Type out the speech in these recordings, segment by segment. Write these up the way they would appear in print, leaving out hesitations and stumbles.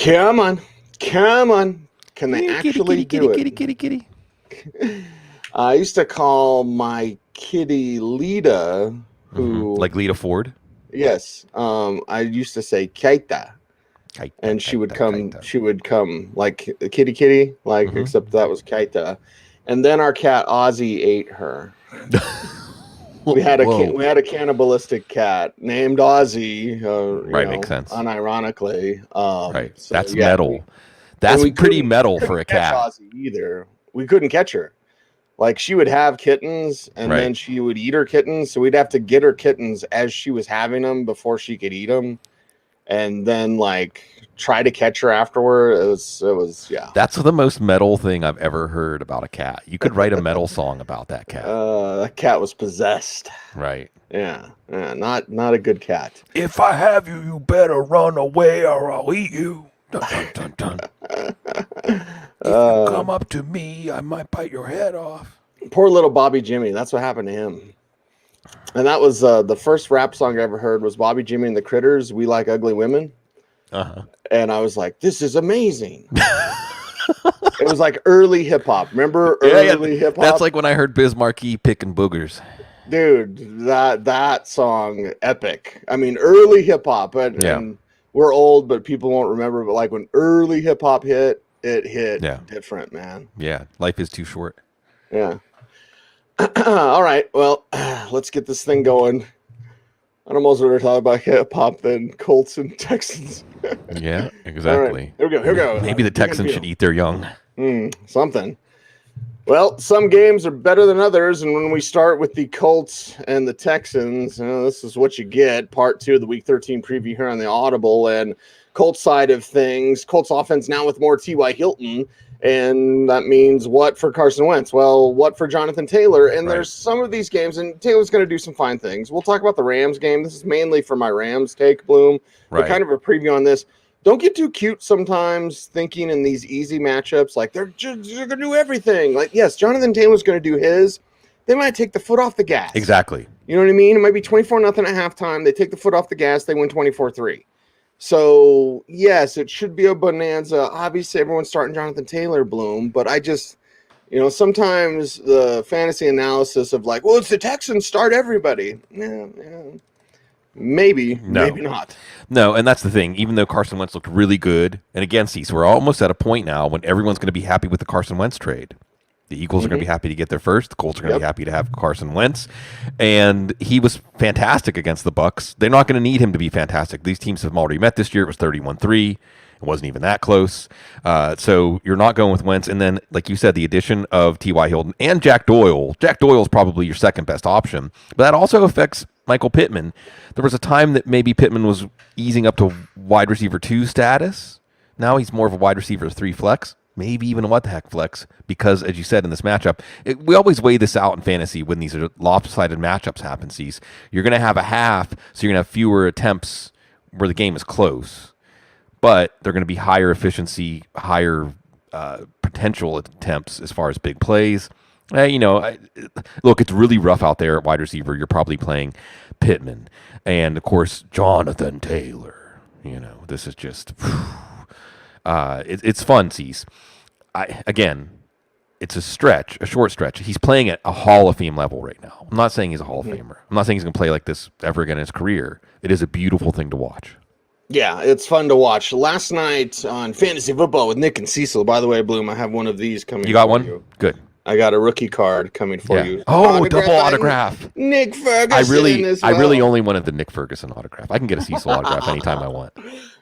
Come on. Come on. Can they actually do it? Kitty. I used to call my kitty Lita, who... Like Lita Ford? Yes. I used to say Keita. And she would come like kitty, like, except that was Keita. And then our cat Ozzy ate her. We had a cannibalistic cat named Ozzy. Makes sense. Unironically, right. So, that's metal. That's pretty metal for a cat. Ozzy either. We couldn't catch her. Like, she would have kittens, and then she would eat her kittens. So we'd have to get her kittens as she was having them before she could eat them, and then like try to catch her afterward. It was yeah. That's the most metal thing I've ever heard about a cat. You could write a metal song about that cat. That cat was possessed. Right. Yeah. Not a good cat. If I have you, you better run away or I'll eat you. Dun, dun, dun, dun. If you come up to me, I might bite your head off. Poor little Bobby Jimmy. That's what happened to him. And that was the first rap song I ever heard was Bobby Jimmy and the Critters, We Like Ugly Women. And I was like, this is amazing. It was like early hip hop. Remember early hip hop? That's like when I heard Biz Markie picking boogers. Dude, that song, epic. I mean, early hip hop. And we're old, but people won't remember. But like when early hip hop hit, it hit different, man. Yeah, life is too short. Yeah. All right. Well, let's get this thing going. I almost rather talk about hip hop than Colts and Texans. Yeah, exactly. Right, here we go. Maybe the Texans should eat their young. Something. Well, some games are better than others, and when we start with the Colts and the Texans, this is what you get. Part 2 of the Week 13 preview here on the Audible, and Colts side of things. Colts offense now with more T.Y. Hilton, and that means what for Carson Wentz? Well, what for Jonathan Taylor? And there's some of these games, and Taylor's going to do some fine things. We'll talk about the Rams game. This is mainly for my Rams take, Bloom, but kind of a preview on this. Don't get too cute sometimes thinking in these easy matchups, like they're going to do everything. Like, yes, Jonathan Taylor's going to do his. They might take the foot off the gas. Exactly. You know what I mean? It might be 24-0 at halftime. They take the foot off the gas. They win 24-3. So, yes, it should be a bonanza. Obviously, everyone's starting Jonathan Taylor, Bloom, but I just, sometimes the fantasy analysis of like, well, it's the Texans, start everybody. Maybe not. No, and that's the thing. Even though Carson Wentz looked really good, and again, Cecil, we're almost at a point now when everyone's going to be happy with the Carson Wentz trade. The Eagles are going to be happy to get there first. The Colts are going to be happy to have Carson Wentz, and he was fantastic against the Bucs. They're not going to need him to be fantastic. These teams have already met this year. It was 31-3. It wasn't even that close. So you're not going with Wentz. And then, like you said, the addition of T.Y. Hilton and Jack Doyle. Jack Doyle is probably your second best option, but that also affects Michael Pittman. There was a time that maybe Pittman was easing up to wide receiver 2 status. Now he's more of a wide receiver 3 flex, maybe even a what the heck flex, because as you said in this matchup, we always weigh this out in fantasy when these are lopsided matchups happen. You're going to have a half, so you're going to have fewer attempts where the game is close, but they're going to be higher efficiency, higher potential attempts as far as big plays. Look, it's really rough out there at wide receiver. You're probably playing Pittman and, of course, Jonathan Taylor. This is just it's fun, Cease. Again, it's a short stretch. He's playing at a Hall of Fame level right now. I'm not saying he's a Hall of Famer. I'm not saying he's going to play like this ever again in his career. It is a beautiful thing to watch. Yeah, it's fun to watch. Last night on Fantasy Football with Nick and Cecil, by the way, Bloom, I have one of these coming. You got one? You. Good. I got a rookie card coming for you. Oh, double autograph. Nick Ferguson. I really only wanted the Nick Ferguson autograph. I can get a Cecil autograph anytime I want.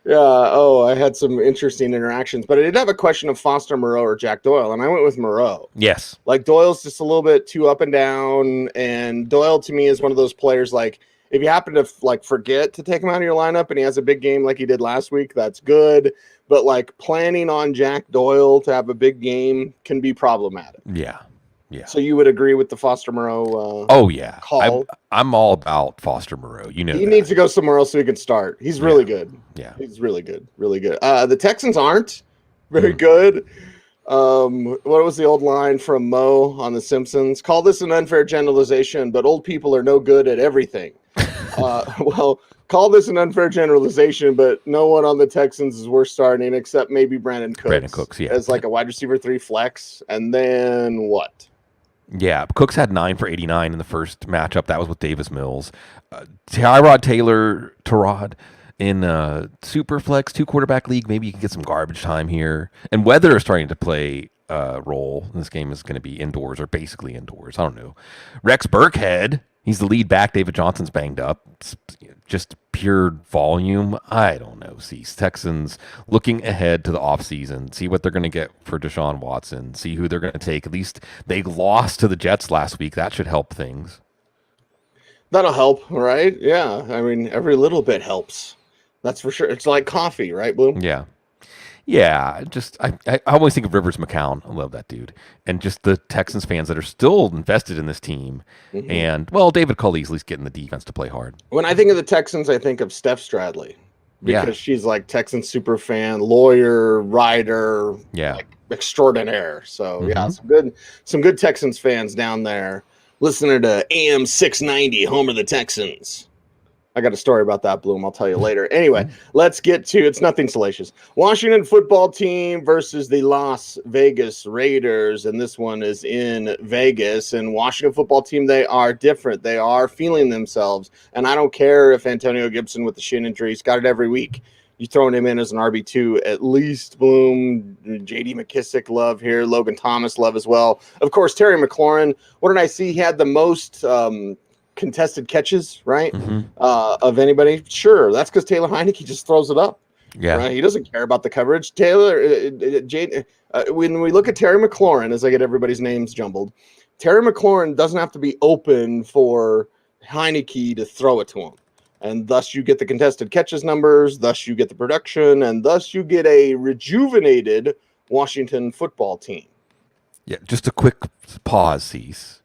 Yeah. I had some interesting interactions, but I did have a question of Foster Moreau or Jack Doyle, and I went with Moreau. Yes. Like Doyle's just a little bit too up and down, and Doyle to me is one of those players like if you happen to forget to take him out of your lineup and he has a big game like he did last week, that's good. But like planning on Jack Doyle to have a big game can be problematic. Yeah. So you would agree with the Foster Moreau? Call? I'm all about Foster Moreau. He needs to go somewhere else so he can start. He's really good. Yeah, he's really good. Really good. The Texans aren't very good. What was the old line from Mo on The Simpsons? Call this an unfair generalization, but old people are no good at everything. Well, call this an unfair generalization, but no one on the Texans is worth starting except maybe Brandon Cooks. Brandon Cooks, yeah. As like a wide receiver 3 flex. And then what? Yeah, Cooks had 9 for 89 in the first matchup. That was with Davis Mills. Tyrod Taylor, in super flex 2-quarterback league. Maybe you can get some garbage time here. And weather is starting to play a role. This game is going to be indoors or basically indoors. I don't know. Rex Burkhead, he's the lead back. David Johnson's banged up. It's just pure volume. I don't know. See, Texans looking ahead to the offseason, see what they're going to get for Deshaun Watson, see who they're going to take. At least they lost to the Jets last week. That should help things. That'll help, right? Yeah. I mean, every little bit helps. That's for sure. It's like coffee, right, Bloom? Yeah. Yeah, I always think of Rivers McCown. I love that dude. And just the Texans fans that are still invested in this team. Mm-hmm. And, well, David Culley's at least getting the defense to play hard. When I think of the Texans, I think of Steph Stradley. Because she's like Texans super fan, lawyer, writer, like extraordinaire. So, some good Texans fans down there listening to AM 690, home of the Texans. I got a story about that, Bloom. I'll tell you later. Anyway, let's get to it's nothing salacious. Washington football team versus the Las Vegas Raiders, and this one is in Vegas. And Washington football team, they are different. They are feeling themselves, and I don't care if Antonio Gibson with the shin injury, he's got it every week. You're throwing him in as an RB2 at least, Bloom. J.D. McKissick love here. Logan Thomas love as well. Of course, Terry McLaurin. What did I see? He had the most contested catches, right? Of anybody. Sure, that's because Taylor Heineke just throws it up. Yeah, right? He doesn't care about the coverage. When we look at Terry McLaurin, as I get everybody's names jumbled, Terry McLaurin doesn't have to be open for Heineke to throw it to him, and thus you get the contested catches numbers, thus you get the production, and thus you get a rejuvenated Washington football team. Yeah, just a quick pause, Cease.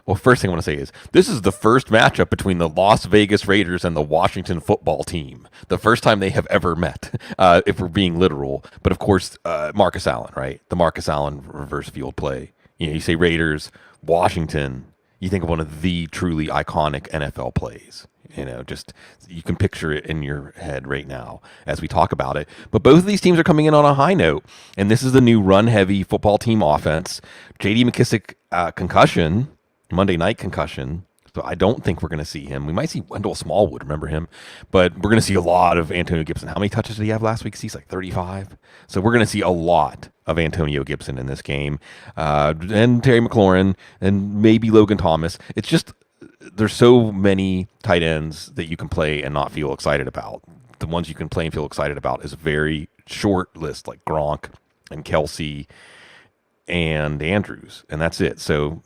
Well, first thing I want to say is this is the first matchup between the Las Vegas Raiders and the Washington football team. The first time they have ever met, if we're being literal. But, of course, Marcus Allen, right? The Marcus Allen reverse field play. You say Raiders, Washington, you think of one of the truly iconic NFL plays. Just you can picture it in your head right now as we talk about it. But both of these teams are coming in on a high note, and this is the new run-heavy football team offense. J.D. McKissick concussion, Monday night concussion, so I don't think we're going to see him. We might see Wendell Smallwood, remember him, but we're going to see a lot of Antonio Gibson. How many touches did he have last week? He's like 35. So we're going to see a lot of Antonio Gibson in this game, and Terry McLaurin, and maybe Logan Thomas. It's just there's so many tight ends that you can play and not feel excited about. The ones you can play and feel excited about is a very short list, like Gronk and Kelsey and Andrews, and that's it. So,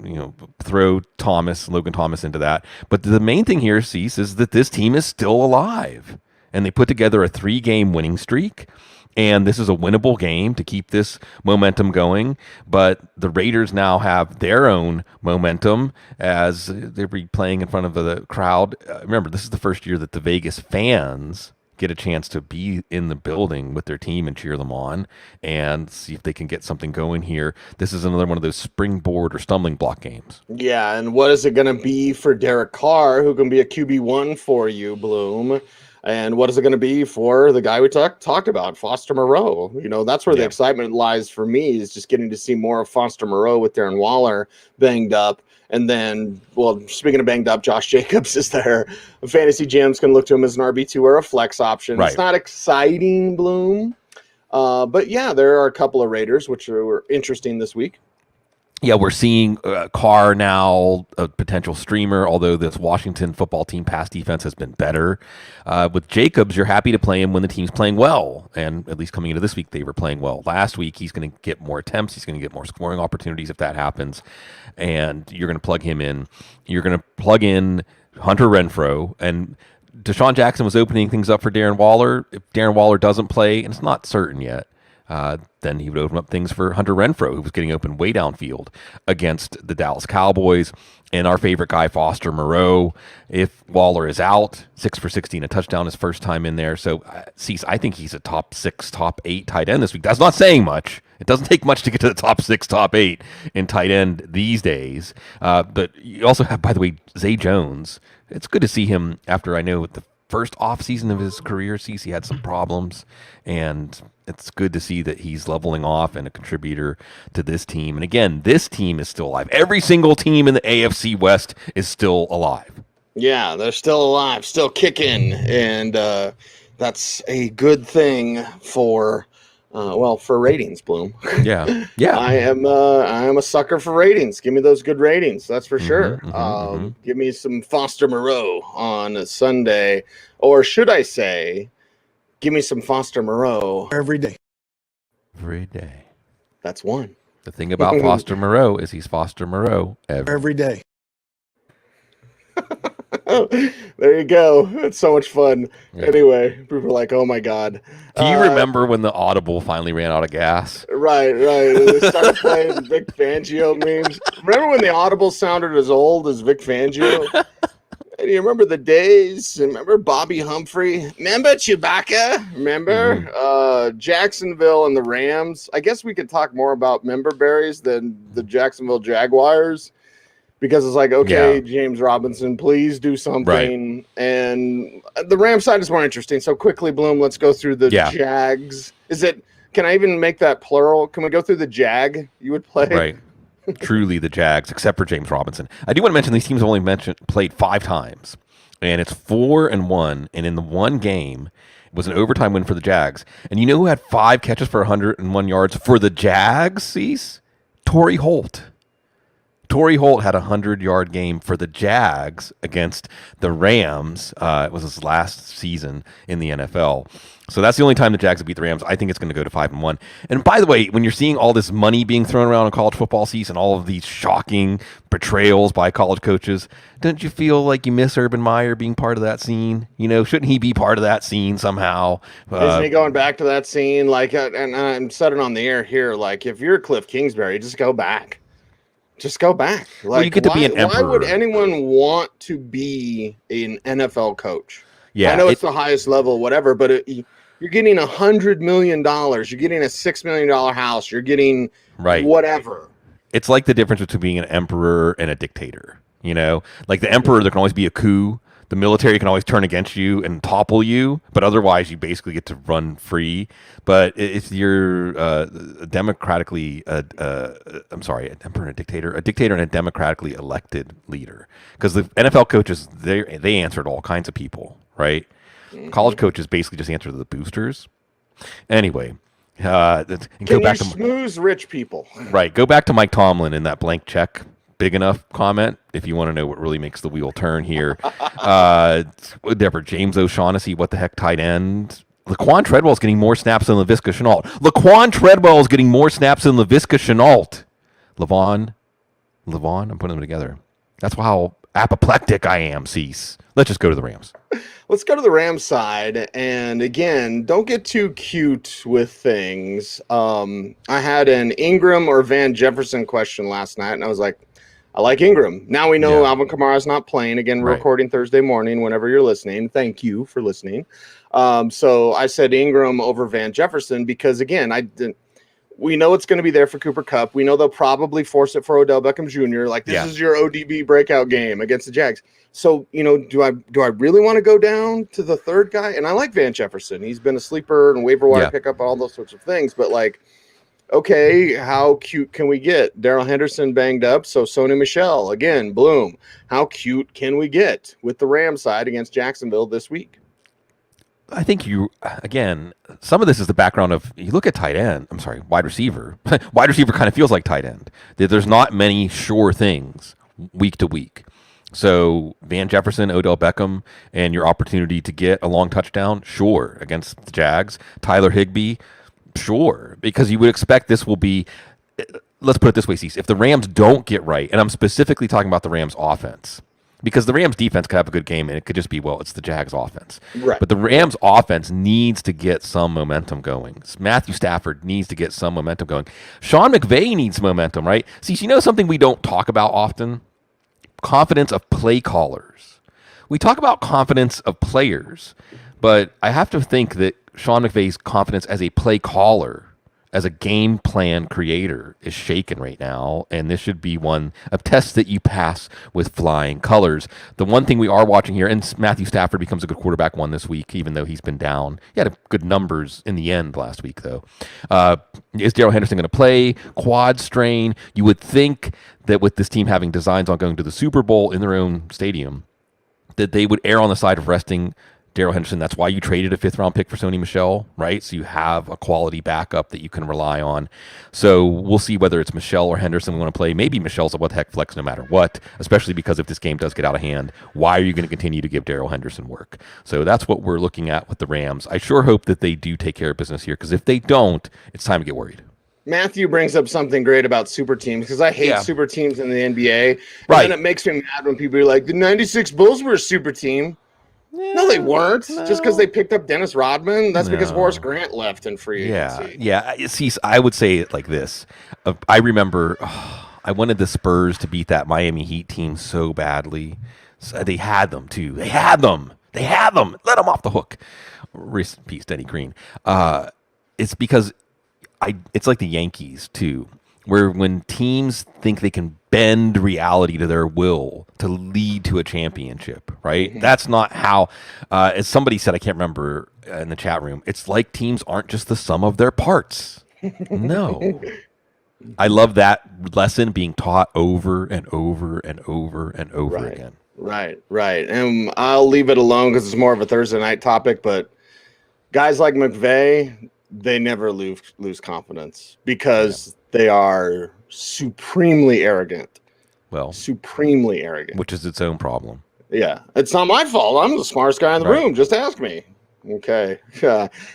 throw Logan Thomas into that. But the main thing here, Cease, is that this team is still alive, and they put together a 3-game winning streak, and this is a winnable game to keep this momentum going. But the Raiders now have their own momentum as they're playing in front of the crowd. Remember, this is the first year that the Vegas fans get a chance to be in the building with their team and cheer them on and see if they can get something going here. This is another one of those springboard or stumbling block games. Yeah, and what is it going to be for Derek Carr, who can be a QB1 for you, Bloom? And what is it going to be for the guy we talked about, Foster Moreau? That's where the excitement lies for me, is just getting to see more of Foster Moreau with Darren Waller banged up. And then, well, speaking of banged up, Josh Jacobs is there. Fantasy gyms can look to him as an RB2 or a flex option. Right. It's not exciting, Bloom. But, yeah, there are a couple of Raiders, which were interesting this week. Yeah, we're seeing Carr now, a potential streamer, although this Washington football team pass defense has been better. With Jacobs, you're happy to play him when the team's playing well. And at least coming into this week, they were playing well. Last week, he's going to get more attempts. He's going to get more scoring opportunities if that happens. And you're going to plug him in. You're going to plug in Hunter Renfrow. And Deshaun Jackson was opening things up for Darren Waller. If Darren Waller doesn't play, and it's not certain yet, then he would open up things for Hunter Renfrow, who was getting open way downfield against the Dallas Cowboys. And our favorite guy, Foster Moreau, if Waller is out, 6 for 16, a touchdown his first time in there. So, Cease, I think he's a top 6, top 8 tight end this week. That's not saying much. It doesn't take much to get to the top 6, top 8 in tight end these days. But you also have, by the way, Zay Jones It's good to see him after I know the first offseason of his career, Cecil, he had some problems, and it's good to see that he's leveling off and a contributor to this team. And again, this team is still alive. Every single team in the AFC West is still alive. Yeah, they're still alive, still kicking, and that's a good thing for ratings, Bloom. Yeah. I am a sucker for ratings. Give me those good ratings, that's for sure. Give me some Foster Moreau on a Sunday, or should I say, give me some Foster Moreau every day. Every day. That's one. The thing about Foster Moreau is he's Foster Moreau every day. There you go. It's so much fun. Yeah. Anyway, people are like, "Oh my god!" Do you remember when the Audible finally ran out of gas? Right. They started playing Vic Fangio memes. Remember when the Audible sounded as old as Vic Fangio? And you remember the days? Remember Bobby Humphrey? Remember Chewbacca? Remember Jacksonville and the Rams? I guess we could talk more about member berries than the Jacksonville Jaguars. Because it's like, okay, yeah. James Robinson, please do something. Right. And the Rams side is more interesting. So quickly, Bloom, let's go through the Jags. Can I even make that plural? Can we go through the Jag you would play? Right. Truly the Jags, except for James Robinson. I do want to mention these teams have only played 5 times. And it's 4-1. And in the one game, it was an overtime win for the Jags. And you know who had 5 catches for 101 yards for the Jags, Cease? Torrey Holt. Torrey Holt had a 100-yard game for the Jags against the Rams. It was his last season in the NFL. So that's the only time the Jags have beat the Rams. I think it's going to go to 5-1. And by the way, when you're seeing all this money being thrown around in college football season, all of these shocking betrayals by college coaches, don't you feel like you miss Urban Meyer being part of that scene? You know, shouldn't he be part of that scene somehow? Isn't he going back to that scene? Like, and I'm said it on the air here. Like, if you're Cliff Kingsbury, just go back. Just go back. Like, well, you get to be an emperor. Why would anyone want to be an NFL coach? Yeah, I know it's the highest level, whatever, but you're getting $100 million. You're getting a $6 million house. You're getting whatever. It's like the difference between being an emperor and a dictator. You know, like the emperor, there can always be a coup. The military can always turn against you and topple you, but otherwise you basically get to run free. But if you're democratically, an emperor and a dictator and a democratically elected leader, because the NFL coaches, they answer to all kinds of people, right? Mm-hmm. College coaches basically just answer to the boosters. Anyway, smooze rich people. Right. Go back to Mike Tomlin in that blank check. Big enough comment if you want to know what really makes the wheel turn here. Whatever, James O'Shaughnessy, what the heck, tight end. Laquan Treadwell is getting more snaps than Laviska Shenault. Laquan Treadwell is getting more snaps than Laviska Shenault. Levon, I'm putting them together. That's how apoplectic I am, Cease. Let's just go to the Rams. Let's go to the Rams side. And again, don't get too cute with things. I had an Ingram or Van Jefferson question last night, and I was like, I like Ingram. Now we know Alvin Kamara's not playing. Again, we're recording Thursday morning whenever you're listening. Thank you for listening. So I said Ingram over Van Jefferson because, again, we know it's going to be there for Cooper Kupp. We know they'll probably force it for Odell Beckham Jr. Like, this is your ODB breakout game against the Jags. So, you know, do I really want to go down to the third guy? And I like Van Jefferson. He's been a sleeper and waiver wire pickup, all those sorts of things. But, like, okay, how cute can we get? Darrell Henderson banged up, so Sony Michel, again, Bloom. How cute can we get with the Rams side against Jacksonville this week? I think some of this is the background of, you look at wide receiver. Wide receiver kind of feels like tight end. There's not many sure things week to week. So Van Jefferson, Odell Beckham, and your opportunity to get a long touchdown, sure, against the Jags. Tyler Higbee, sure, because you would expect this will be, let's put it this way, Cease, if the Rams don't get right, and I'm specifically talking about the Rams offense, because the Rams defense could have a good game, and it could just be, it's the Jags offense. Right. But the Rams offense needs to get some momentum going. Matthew Stafford needs to get some momentum going. Sean McVay needs momentum, right? See, you know something we don't talk about often? Confidence of play callers. We talk about confidence of players, but I have to think that Sean McVay's confidence as a play caller, as a game plan creator is shaken right now, and this should be a test that you pass with flying colors. The one thing we are watching here, and Matthew Stafford becomes a good quarterback one this week, even though he's been down. He had good numbers in the end last week, though. Is Darrell Henderson going to play? Quad strain. You would think that with this team having designs on going to the Super Bowl in their own stadium, that they would err on the side of resting Darrell Henderson. That's why you traded a 5th-round pick for Sony Michel, right? So you have a quality backup that you can rely on. So we'll see whether it's Michel or Henderson we want to play. Maybe Michel's a what-the-heck flex no matter what, especially because if this game does get out of hand, why are you going to continue to give Darrell Henderson work? So that's what we're looking at with the Rams. I sure hope that they do take care of business here, because if they don't, it's time to get worried. Matthew brings up something great about super teams, because I hate super teams in the NBA. Right. And then it makes me mad when people are like, the 96 Bulls were a super team. Yeah, no, they weren't. No. Just because they picked up Dennis Rodman. That's because Horace Grant left in free agency. Yeah. See, I would say it like this. I remember I wanted the Spurs to beat that Miami Heat team so badly. So they had them, too. They had them. Let them off the hook. Rest in peace, Denny Green. It's because it's like the Yankees, too, where when teams think they can bend reality to their will to lead to a championship, right? Mm-hmm. That's not how, as somebody said, I can't remember in the chat room, it's like teams aren't just the sum of their parts. No. I love that lesson being taught over and over and over and over again. Right. And I'll leave it alone because it's more of a Thursday night topic, but guys like McVay, they never lose confidence because they are supremely arrogant. Well, supremely arrogant, which is its own problem. Yeah, it's not my fault. I'm the smartest guy in the room. Just ask me. Okay.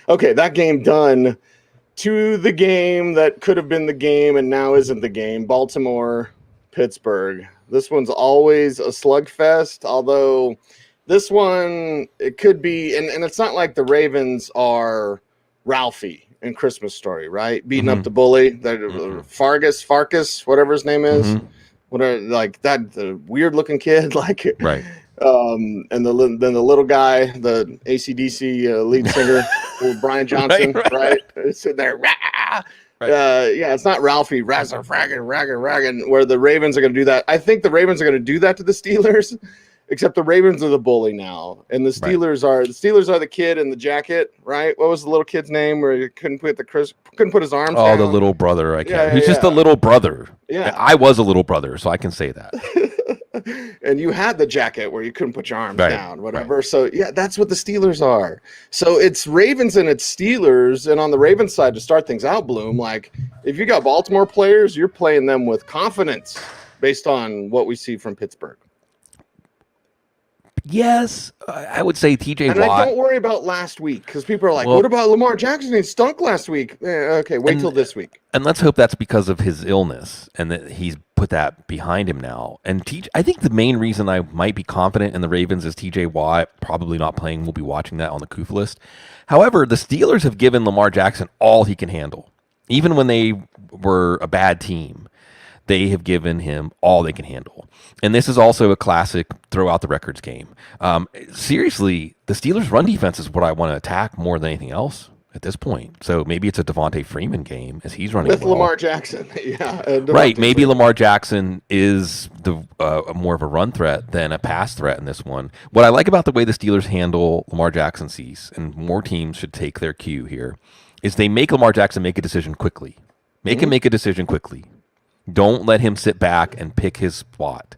Okay, that game done. To the game that could have been the game and now isn't the game. Baltimore, Pittsburgh. This one's always a slugfest, although this one, it could be, and it's not like the Ravens are Ralphie in Christmas Story, right? Beating up the bully, Farkas, whatever his name is, whatever, like that, the weird looking kid, like right. And then the little guy, the AC/DC lead singer, Brian Johnson, right? Sitting there, rah! Yeah, it's not Ralphie, raggin', where the Ravens are going to do that. I think the Ravens are going to do that to the Steelers. Except the Ravens are the bully now, and the Steelers are the kid in the jacket, right? What was the little kid's name where he couldn't put his arms down? Oh, the little brother. I can't. He's just a little brother. Yeah, I was a little brother, so I can say that. And you had the jacket where you couldn't put your arms down, whatever. Right. So yeah, that's what the Steelers are. So it's Ravens and it's Steelers, and on the Ravens side to start things out, Bloom, like if you got Baltimore players, you're playing them with confidence based on what we see from Pittsburgh. Yes, I would say TJ Watt. And I don't worry about last week because people are like, what about Lamar Jackson? He stunk last week. Okay, wait till this week. And let's hope that's because of his illness and that he's put that behind him now. And I think the main reason I might be confident in the Ravens is TJ Watt probably not playing. We'll be watching that on the Koof list. However, the Steelers have given Lamar Jackson all he can handle. Even when they were a bad team, they have given him all they can handle. And this is also a classic throw out the records game. Seriously, the Steelers' run defense is what I want to attack more than anything else at this point. So maybe it's a Devontae Freeman game as he's running with Lamar Jackson. Right. Maybe Freeman. Lamar Jackson is the more of a run threat than a pass threat in this one. What I like about the way the Steelers handle Lamar Jackson sees, and more teams should take their cue here, is they make Lamar Jackson make a decision quickly. Make him make a decision quickly. Don't let him sit back and pick his spot.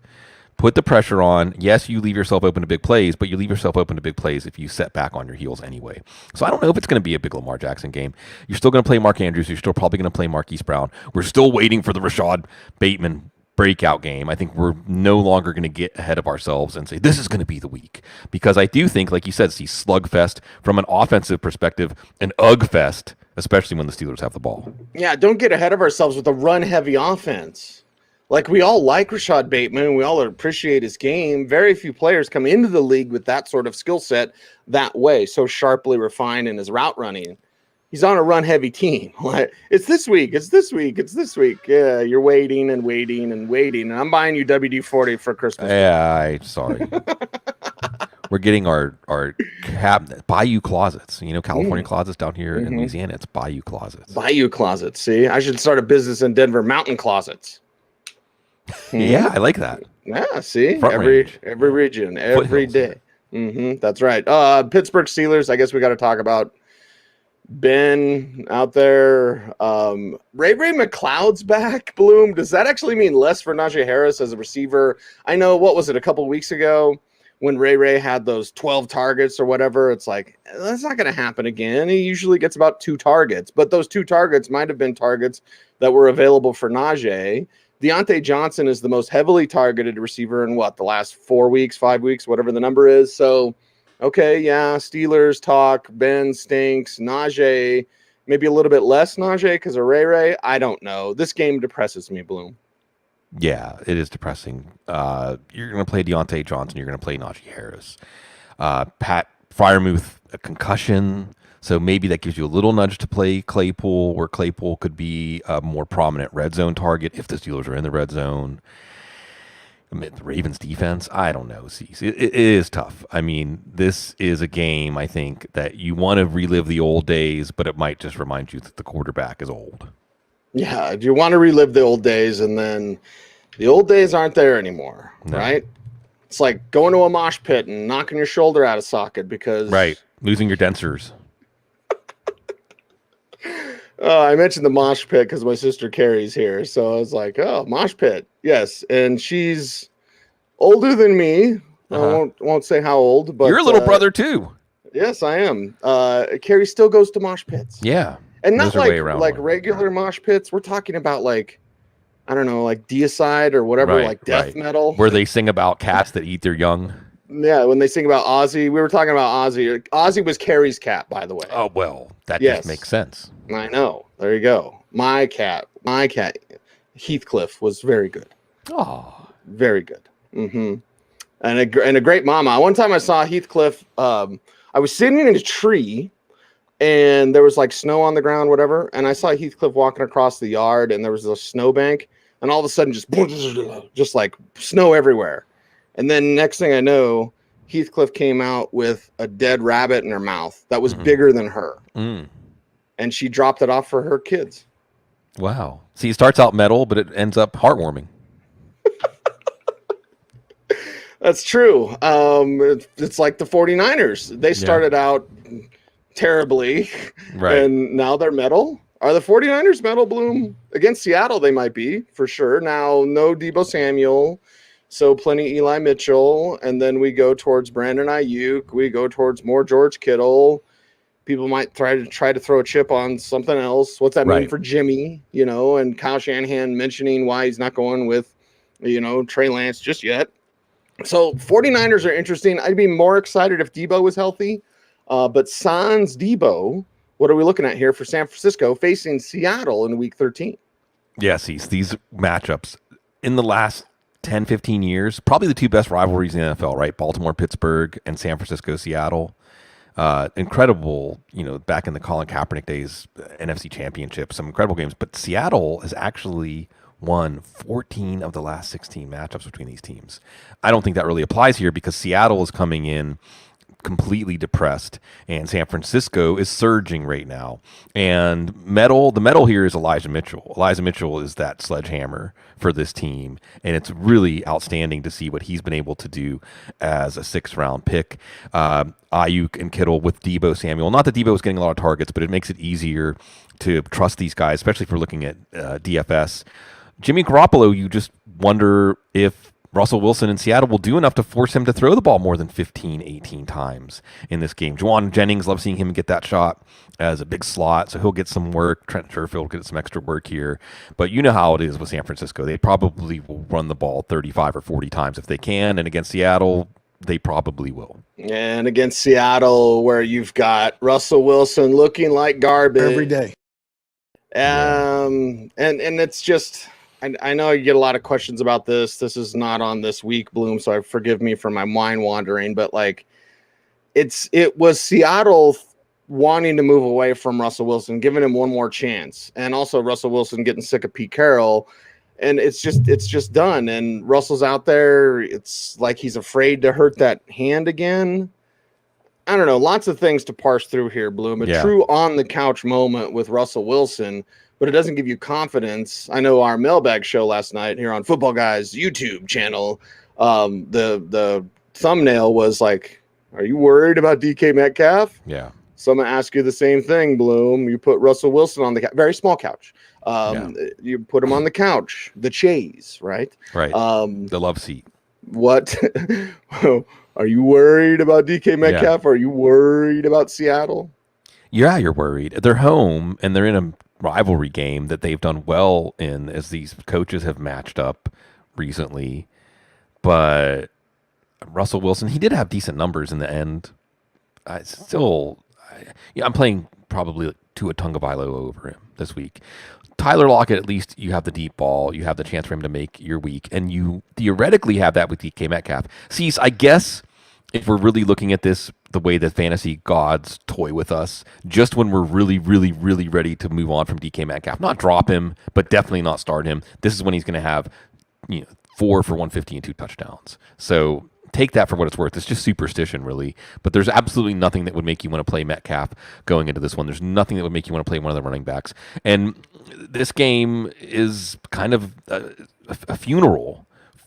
Put the pressure on. Yes, you leave yourself open to big plays, but you leave yourself open to big plays if you set back on your heels anyway. So I don't know if it's going to be a big Lamar Jackson game. You're still going to play Mark Andrews. You're still probably going to play Marquise Brown. We're still waiting for the Rashad Bateman breakout game. I think we're no longer going to get ahead of ourselves and say this is going to be the week. Because I do think, like you said, see slugfest from an offensive perspective, an ugfest, especially when the Steelers have the ball. Yeah, don't get ahead of ourselves with a run-heavy offense. Like, we all like Rashad Bateman. We all appreciate his game. Very few players come into the league with that sort of skill set that way, so sharply refined in his route running. He's on a run-heavy team. It's this week. Yeah, you're waiting and waiting and waiting. And I'm buying you WD-40 for Christmas. Yeah, sorry. We're getting our cabinet, Bayou closets. California closets down here in Louisiana. It's Bayou closets. Bayou closets. See, I should start a business in Denver. Mountain closets. Yeah, I like that. Yeah, see, Front every range. region, every Foothills, day. That's right. Pittsburgh Steelers. I guess we got to talk about Ben out there. Ray McLeod's back. Bloom. Does that actually mean less for Najee Harris as a receiver? I know. What was it, a couple of weeks ago when Ray had those 12 targets or whatever? It's like, that's not going to happen again. He usually gets about 2 targets, but those 2 targets might have been targets that were available for Najee. Deontay Johnson is the most heavily targeted receiver in the last 4 weeks, 5 weeks, whatever the number is. So, okay, yeah, Steelers talk, Ben stinks, Najee, maybe a little bit less Najee because of Ray. I don't know. This game depresses me, Bloom. Yeah, it is depressing. You're going to play Deontay Johnson. You're going to play Najee Harris. Pat Freiermuth, a concussion. So maybe that gives you a little nudge to play Claypool, where Claypool could be a more prominent red zone target if the Steelers are in the red zone. The Ravens defense, I don't know. It is tough. I mean, this is a game, I think, that you want to relive the old days, but it might just remind you that the quarterback is old. Yeah, you want to relive the old days, and then the old days aren't there anymore, right? It's like going to a mosh pit and knocking your shoulder out of socket because... Right, losing your dentures. I mentioned the mosh pit because my sister Carrie's here. So I was like, oh, mosh pit. Yes. And she's older than me. I won't say how old, but you're a little brother too. Yes, I am. Carrie still goes to mosh pits. Yeah. And not like regular mosh pits. We're talking about like, I don't know, like Deicide or whatever, like death metal. Where they sing about cats that eat their young. Yeah, when they sing about Ozzy, we were talking about Ozzy. Ozzy was Carrie's cat, by the way. Oh, well, that just makes sense. I know. There you go. My cat, Heathcliff, was very good. Oh, very good. And a great mama. One time I saw Heathcliff. I was sitting in a tree, and there was like snow on the ground, whatever. And I saw Heathcliff walking across the yard, and there was a snowbank, and all of a sudden, just like snow everywhere. And then next thing I know, Heathcliff came out with a dead rabbit in her mouth that was bigger than her. And she dropped it off for her kids. Wow. See, it starts out metal, but it ends up heartwarming. That's true. It's like the 49ers. They started out terribly, and now they're metal. Are the 49ers metal, Bloom? Against Seattle, they might be, for sure. Now, no Deebo Samuel. So plenty Eli Mitchell, and then we go towards Brandon Ayuk. We go towards more George Kittle. People might try to throw a chip on something else. What's that mean for Jimmy? And Kyle Shanahan mentioning why he's not going with, Trey Lance just yet. So 49ers are interesting. I'd be more excited if Deebo was healthy. But sans Deebo, what are we looking at here for San Francisco facing Seattle in Week 13? Yes, these matchups in the last 10, 15 years, probably the 2 best rivalries in the NFL, right? Baltimore, Pittsburgh, and San Francisco, Seattle. Incredible, back in the Colin Kaepernick days, NFC Championship, some incredible games. But Seattle has actually won 14 of the last 16 matchups between these teams. I don't think that really applies here because Seattle is coming in completely depressed, and San Francisco is surging right now. And the metal here is Elijah Mitchell. Elijah Mitchell is that sledgehammer for this team, and it's really outstanding to see what he's been able to do as a 6th-round pick. Ayuk and Kittle with Deebo Samuel. Not that Deebo is getting a lot of targets, but it makes it easier to trust these guys, especially if we're looking at DFS. Jimmy Garoppolo, you just wonder if Russell Wilson in Seattle will do enough to force him to throw the ball more than 15, 18 times in this game. Juwan Jennings, love seeing him get that shot as a big slot, so he'll get some work. Trent Sherfield will get some extra work here. But you know how it is with San Francisco. They probably will run the ball 35 or 40 times if they can, and against Seattle, they probably will. And against Seattle, where you've got Russell Wilson looking like garbage. Every day. And it's just... I know you get a lot of questions about this. This is not on this week, Bloom, so forgive me for my mind wandering. But it was Seattle wanting to move away from Russell Wilson, giving him one more chance, and also Russell Wilson getting sick of Pete Carroll. And it's just done. And Russell's out there. It's like he's afraid to hurt that hand again. I don't know. Lots of things to parse through here, Bloom. A true on the couch moment with Russell Wilson, but it doesn't give you confidence. I know our mailbag show last night here on Footballguys YouTube channel. The thumbnail was like, "Are you worried about DK Metcalf?" Yeah. So I'm gonna ask you the same thing, Bloom. You put Russell Wilson on the very small couch. You put him on the couch, the chaise, right? Right. The love seat. What? Are you worried about DK Metcalf? Are you worried about Seattle? Yeah, you're worried. They're home and they're in a rivalry game that they've done well in as these coaches have matched up recently. But Russell Wilson, he did have decent numbers in the end. I'm playing probably Tua Tagovailoa over him this week. Tyler Lockett, at least you have the deep ball. You have the chance for him to make your week. And you theoretically have that with DK Metcalf. See, I guess if we're really looking at this the way that fantasy gods toy with us, just when we're really, really, really ready to move on from DK Metcalf, not drop him, but definitely not start him, this is when he's going to have 4 for 150 and 2 touchdowns. So take that for what it's worth. It's just superstition, really. But there's absolutely nothing that would make you want to play Metcalf going into this one. There's nothing that would make you want to play one of the running backs. And this game is kind of a funeral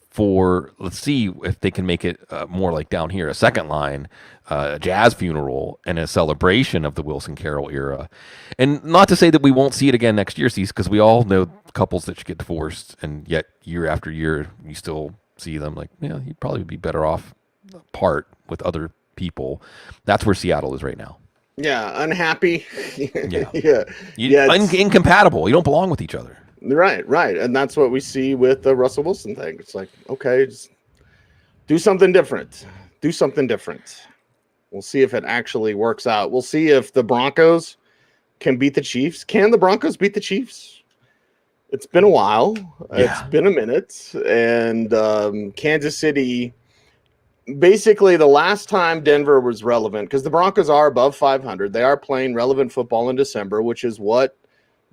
for, let's see if they can make it more like down here, a second line, a jazz funeral, and a celebration of the Wilson Carroll era. And not to say that we won't see it again next year, because we all know couples that should get divorced, and yet year after year, you still see them like, you'd probably be better off apart with other people. That's where Seattle is right now. Yeah, unhappy. Incompatible. You don't belong with each other. Right. And that's what we see with the Russell Wilson thing. It's like, okay, just do something different. We'll see if it actually works out. We'll see if the Broncos can beat the Chiefs. Can the Broncos beat the Chiefs? It's been a while. Yeah. It's been a minute. And Kansas City, basically the last time Denver was relevant, because the Broncos are above 500. They are playing relevant football in December, which is what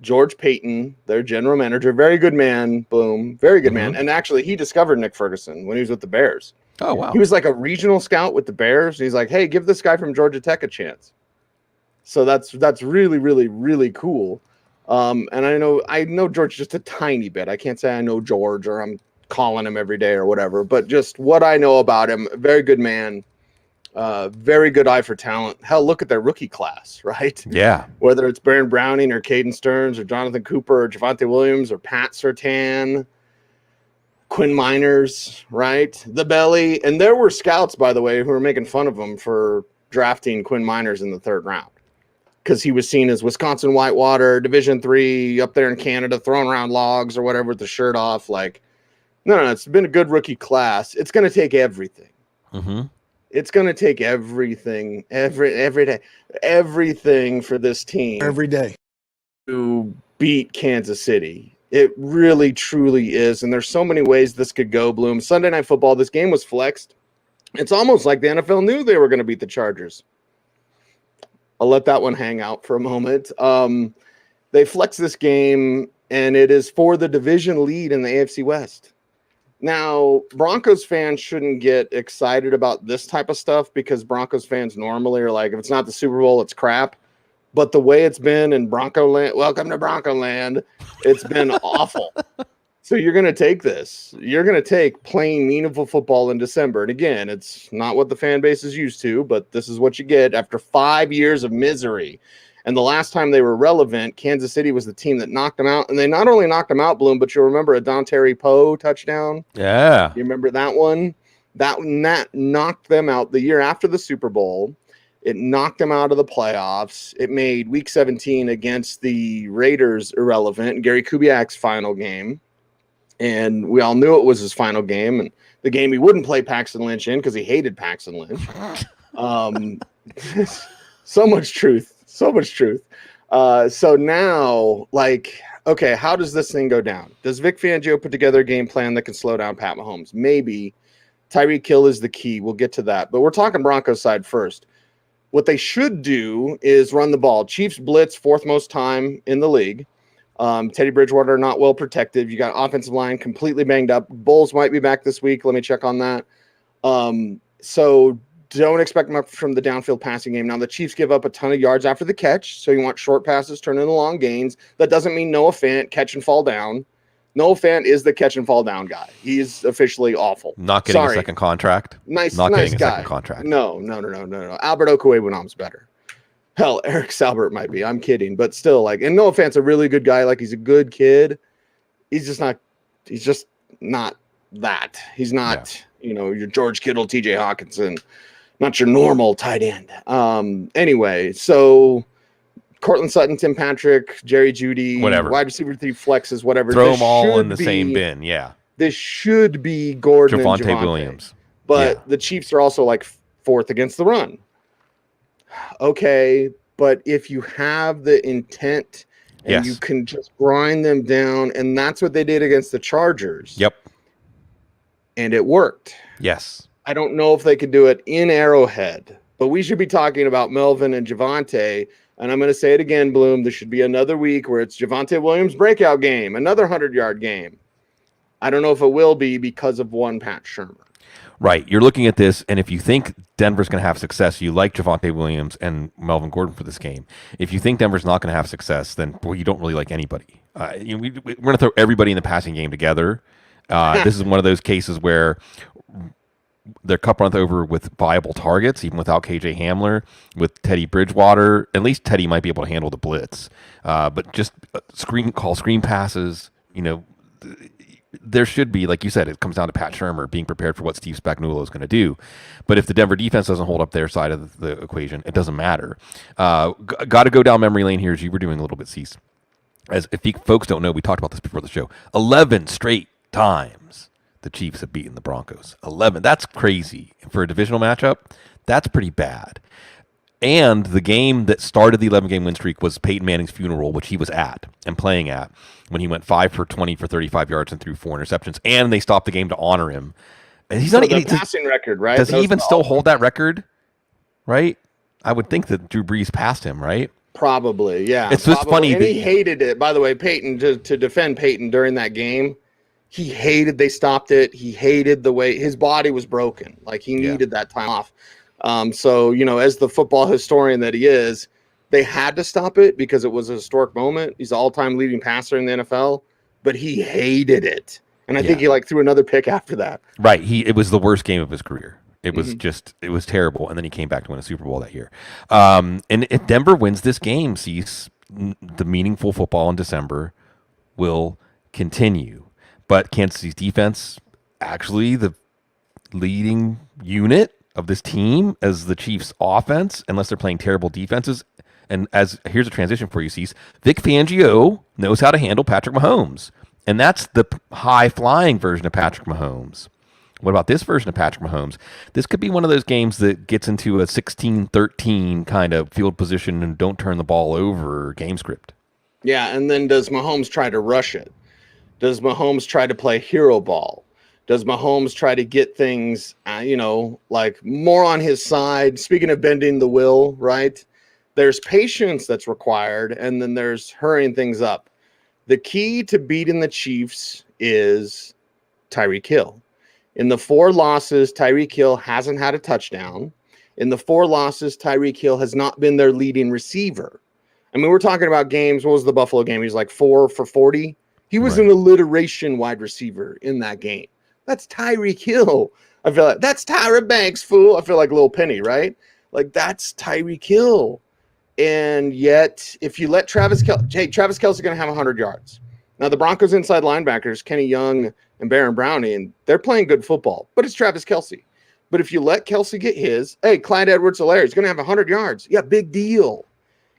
George Payton, their general manager, very good man, boom, very good man. And actually, he discovered Nick Ferguson when he was with the Bears. Oh, wow. He was like a regional scout with the Bears. And he's like, hey, give this guy from Georgia Tech a chance. So that's really, really, really cool. And I know George just a tiny bit. I can't say I know George or I'm calling him every day or whatever, but just what I know about him, very good man. Very good eye for talent. Hell, look at their rookie class, right? Yeah. Whether it's Baron Browning or Caden Stearns or Jonathan Cooper or Javonte Williams or Pat Surtain, Quinn Miners, right? The Belly. And there were scouts, by the way, who were making fun of him for drafting Quinn Miners in the 3rd round because he was seen as Wisconsin Whitewater, Division III, up there in Canada, throwing around logs or whatever with the shirt off. Like, no, it's been a good rookie class. It's going to take everything. Mm-hmm. It's going to take everything, every day, everything for this team every day to beat Kansas City. It really, truly is. And there's so many ways this could go, Bloom. Sunday Night Football, this game was flexed. It's almost like the NFL knew they were going to beat the Chargers. I'll let that one hang out for a moment. They flexed this game, and it is for the division lead in the AFC West. Now, Broncos fans shouldn't get excited about this type of stuff because Broncos fans normally are like, if it's not the Super Bowl, it's crap. But the way it's been in Bronco land, welcome to Bronco land, it's been awful. So you're going to take this. You're going to take playing meaningful football in December. And again, it's not what the fan base is used to, but this is what you get after 5 years of misery. And the last time they were relevant, Kansas City was the team that knocked them out. And they not only knocked them out, Bloom, but you'll remember a Dontari Poe touchdown. Yeah. You remember that one? That knocked them out the year after the Super Bowl. It knocked them out of the playoffs. It made Week 17 against the Raiders irrelevant, Gary Kubiak's final game. And we all knew it was his final game. And the game he wouldn't play Paxton Lynch in because he hated Paxton Lynch. So much truth. So much truth. So now, like, okay, how does this thing go down? Does Vic Fangio put together a game plan that can slow down Pat Mahomes? Maybe. Tyreek Hill is the key. We'll get to that. But we're talking Broncos side first. What they should do is run the ball. Chiefs blitz 4th most time in the league. Teddy Bridgewater not well protected. You got offensive line completely banged up. Bulls might be back this week. Let me check on that. So don't expect much from the downfield passing game. Now, the Chiefs give up a ton of yards after the catch, so you want short passes turn into long gains. That doesn't mean Noah Fant catch and fall down. Noah Fant is the catch and fall down guy. He's officially awful. Not getting a second contract. Nice guy. Second contract. No. Albert Okwuegbunam's better. Hell, Eric Salbert might be. I'm kidding, but still, like, and Noah Fant's a really good guy. Like, he's a good kid. He's just not that. He's not, your George Kittle, TJ Hawkinson, not your normal tight end. Anyway, so Cortland Sutton, Tim Patrick, Jerry Jeudy, whatever, wide receiver 3 flexes, whatever. Throw them all in the same bin. Yeah. This should be Gordon and Javonte Williams. But the Chiefs are also like 4th against the run. Okay, but if you have the intent and you can just grind them down, and that's what they did against the Chargers. Yep. And it worked. Yes. I don't know if they could do it in Arrowhead, but we should be talking about Melvin and Javonte. And I'm going to say it again, Bloom. There should be another week where it's Javonte Williams' breakout game, another 100-yard game. I don't know if it will be because of one Pat Shurmur. Right. You're looking at this, and if you think Denver's going to have success, you like Javonte Williams and Melvin Gordon for this game. If you think Denver's not going to have success, then, boy, you don't really like anybody. We're going to throw everybody in the passing game together. This is one of those cases where they're cup run over with viable targets, even without KJ Hamler, with Teddy Bridgewater. At least Teddy might be able to handle the blitz. But just screen passes, there should be, like you said, it comes down to Pat Shurmur being prepared for what Steve Spagnuolo is going to do. But if the Denver defense doesn't hold up their side of the equation, it doesn't matter. Got to go down memory lane here, as you were doing a little bit, Cease. As if folks don't know, we talked about this before the show. 11 straight times the Chiefs have beaten the Broncos. 11. That's crazy. For a divisional matchup, that's pretty bad. And the game that started the 11-game win streak was Peyton Manning's funeral, which he was at and playing at when he went 5 for 20 for 35 yards and threw 4 interceptions. And they stopped the game to honor him. And he's not the passing record, right? Does he even still hold that record? Right? I would think that Drew Brees passed him, right? Probably, yeah. It's just funny. And he hated it. By the way, Peyton, to defend Peyton during that game, he hated they stopped it. He hated the way his body was broken. Like, he needed that time off. So, as the football historian that he is, they had to stop it because it was a historic moment. He's the all-time leading passer in the NFL, but he hated it. And I think he threw another pick after that. Right. It was the worst game of his career. It was it was terrible. And then he came back to win a Super Bowl that year. And if Denver wins this game, Cease, the meaningful football in December will continue. But Kansas City's defense, actually the leading unit of this team as the Chiefs' offense, unless they're playing terrible defenses. And here's a transition for you, Cease. Vic Fangio knows how to handle Patrick Mahomes. And that's the high-flying version of Patrick Mahomes. What about this version of Patrick Mahomes? This could be one of those games that gets into a 16-13 kind of field position and don't turn the ball over game script. Yeah, and then does Mahomes try to rush it? Does Mahomes try to play hero ball? Does Mahomes try to get things, more on his side? Speaking of bending the will, right? There's patience that's required, and then there's hurrying things up. The key to beating the Chiefs is Tyreek Hill. In the 4 losses, Tyreek Hill hasn't had a touchdown. In the 4 losses, Tyreek Hill has not been their leading receiver. I mean, we're talking about games. What was the Buffalo game? He was like 4 for 40. He was an alliteration wide receiver in that game. That's Tyreek Hill. I feel like that's Tyra Banks, fool. I feel like Lil Penny, right? Like, that's Tyreek Hill. And yet, if you let Travis Kelce going to have 100 yards. Now, the Broncos inside linebackers, Kenny Young and Baron Browning, they're playing good football, but it's Travis Kelce. But if you let Kelce get his, Clyde Edwards-Helaire is going to have 100 yards. Yeah, big deal.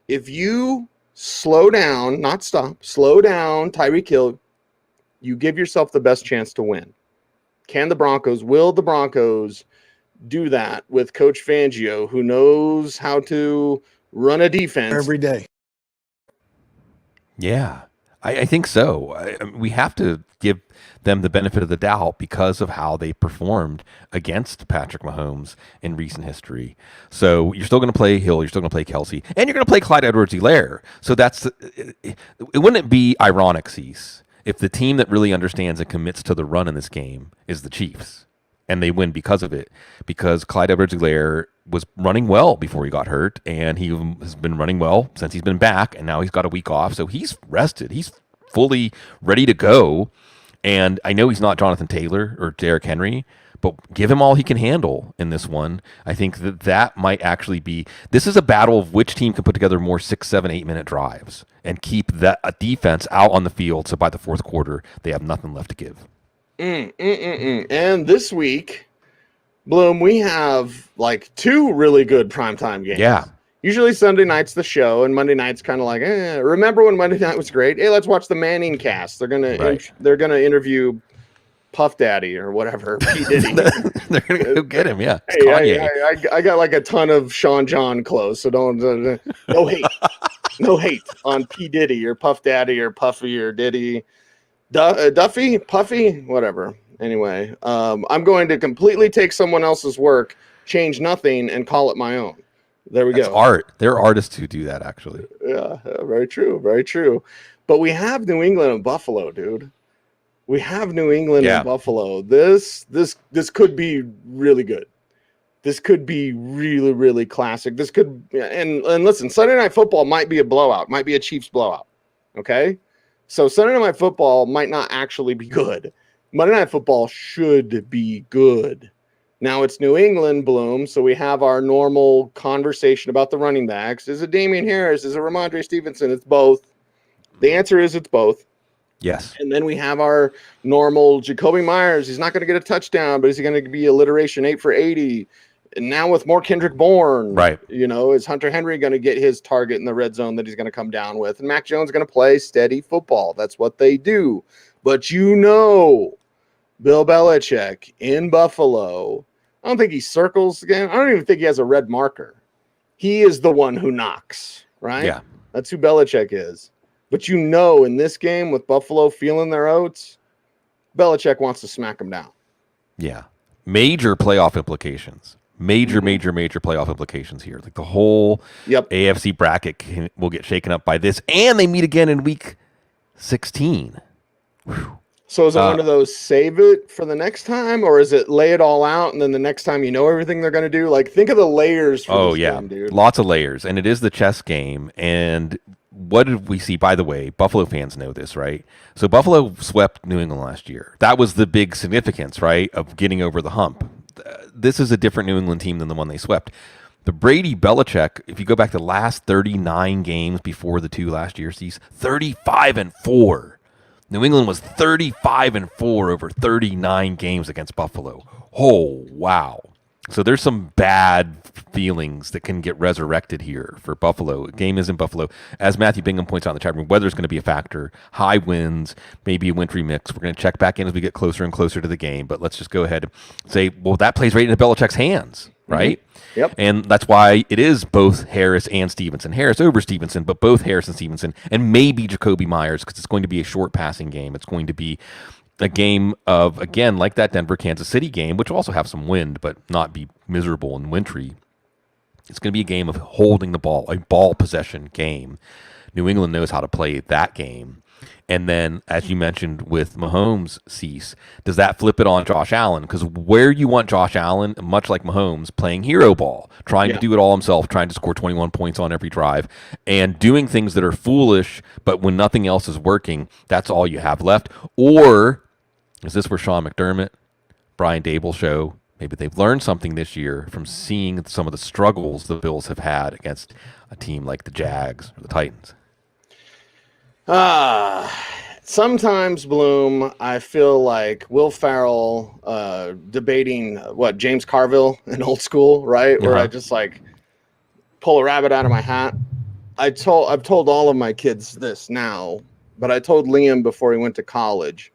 If you slow down, not stop, slow down Tyreek Hill, you give yourself the best chance to win. Will the Broncos do that with Coach Fangio, who knows how to run a defense every day? Yeah. I think so. We have to give them the benefit of the doubt because of how they performed against Patrick Mahomes in recent history. So you're still going to play Hill, you're still going to play Kelsey, and you're going to play Clyde Edwards-Helaire. So it wouldn't be ironic, Cease, if the team that really understands and commits to the run in this game is the Chiefs, and they win because of it, because Clyde Edwards-Helaire was running well before he got hurt, and he has been running well since he's been back, and now he's got a week off, so he's rested. He's fully ready to go, and I know he's not Jonathan Taylor or Derrick Henry, but give him all he can handle in this one. I think that might actually be – this is a battle of which team can put together more 6, 7, 8-minute drives and keep that a defense out on the field so by the fourth quarter they have nothing left to give. And this week – Bloom, we have like 2 really good primetime games. Yeah. Usually Sunday night's the show, and Monday night's kind of like, remember when Monday night was great? Hey, let's watch the Manning cast. They're gonna interview Puff Daddy or whatever, P Diddy. They're gonna go get him. Yeah. Hey, I got like a ton of Sean John clothes, so don't no hate, no hate on P Diddy or Puff Daddy or Puffy or Diddy, Duffy, Puffy, whatever. Anyway, I'm going to completely take someone else's work, change nothing, and call it my own. There we go. Art. There are artists who do that, actually. Yeah, very true, very true. But we have New England and Buffalo, dude. We have New England and Buffalo. This could be really good. This could be really, really classic. This could and listen, Sunday Night Football might be a blowout, might be a Chiefs blowout. Okay, so Sunday Night Football might not actually be good. Monday Night Football should be good. Now it's New England, Bloom, so we have our normal conversation about the running backs. Is it Damian Harris? Is it Ramondre Stevenson? It's both. The answer is it's both. Yes. And then we have our normal Jacoby Myers. He's not going to get a touchdown, but is he going to be alliteration 8 for 80? And now with more Kendrick Bourne, right? Is Hunter Henry going to get his target in the red zone that he's going to come down with? And Mac Jones going to play steady football. That's what they do. But Bill Belichick in Buffalo, I don't think he circles the game. I don't even think he has a red marker. He is the one who knocks, right? Yeah. That's who Belichick is. But in this game with Buffalo feeling their oats, Belichick wants to smack them down. Yeah. Major playoff implications. Major playoff implications here. Like the whole AFC bracket will get shaken up by this. And they meet again in week 16. Whew. So is it one of those save it for the next time, or is it lay it all out and then the next time everything they're going to do? Like, think of the layers for this game, dude. Lots of layers. And it is the chess game. And what did we see? By the way, Buffalo fans know this, right? So Buffalo swept New England last year. That was the big significance, right, of getting over the hump. This is a different New England team than the one they swept. The Brady-Belichick, if you go back to the last 39 games before the 2 last year, sees 35-4. New England was 35-4 over 39 games against Buffalo. Oh, wow. So there's some bad feelings that can get resurrected here for Buffalo. Game is in Buffalo. As Matthew Bingham points out in the chat room, weather's going to be a factor. High winds, maybe a wintry mix. We're going to check back in as we get closer and closer to the game. But let's just go ahead and say, well, that plays right into Belichick's hands, right? Mm-hmm. Yep. And that's why it is both Harris and Stevenson. Harris over Stevenson, but both Harris and Stevenson, and maybe Jacoby Myers, because it's going to be a short passing game. It's going to be a game of, again, like that Denver-Kansas City game, which will also have some wind, but not be miserable and wintry. It's going to be a game of holding the ball, a ball possession game. New England knows how to play that game. And then, as you mentioned with Mahomes, Cease, does that flip it on Josh Allen? Because where you want Josh Allen, much like Mahomes, playing hero ball, trying to do it all himself, trying to score 21 points on every drive, and doing things that are foolish, but when nothing else is working, that's all you have left. Or is this where Sean McDermott, Brian Dable show, maybe they've learned something this year from seeing some of the struggles the Bills have had against a team like the Jags or the Titans? Sometimes, Bloom, I feel like Will Ferrell debating James Carville in Old School, right? Where I just like pull a rabbit out of my hat. I've told all of my kids this now, but I told Liam before he went to college.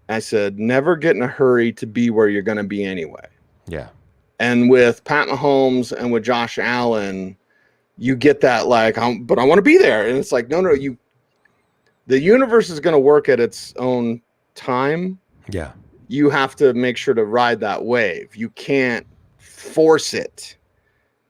I said, never get in a hurry to be where you're going to be anyway. Yeah. And with Pat Mahomes and with Josh Allen, you get that but I want to be there. And it's like, no, the universe is going to work at its own time. Yeah. You have to make sure to ride that wave. You can't force it.